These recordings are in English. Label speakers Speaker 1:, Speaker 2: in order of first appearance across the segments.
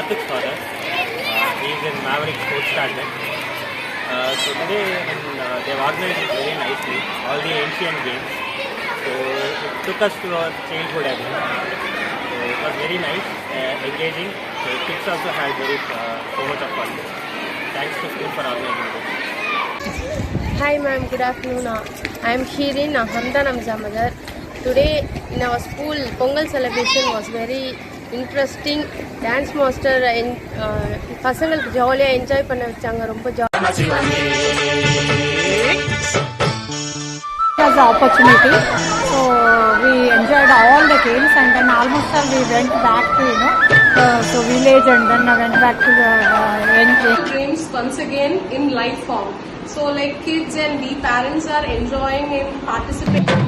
Speaker 1: Karthik for us. He's in Maverick Sports Standard. So today they've organized it very nicely, all the ancient games. So it took us to our childhood again. So it was very nice, engaging. So kids also had so much of fun. Thanks to school for organizing this.
Speaker 2: Hi ma'am, good afternoon. I am Shirin, Hamdan Amza mother. Today in our school, Pongal celebration was very interesting. Dance master பசங்களுக்கு ஜாலியாக enjoy பண்ண வச்சாங்க. ரொம்ப
Speaker 3: was the opportunity, so we enjoyed all the games, and then almost we went back to so village, and then went back to the
Speaker 4: games once again in live form. So like kids and we parents are enjoying and participating.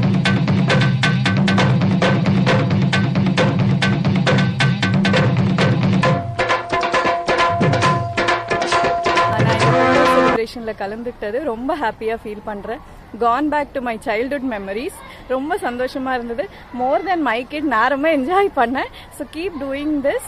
Speaker 3: செலிப்ரேஷனில் கலந்துக்கிட்டது ரொம்ப ஹாப்பியாக feel பண்ணுறேன். Gone back to my childhood memories. ரொம்ப சந்தோஷமாக இருந்தது. மோர் then my kid நான் ரொம்ப enjoy பண்ணேன். So keep doing this.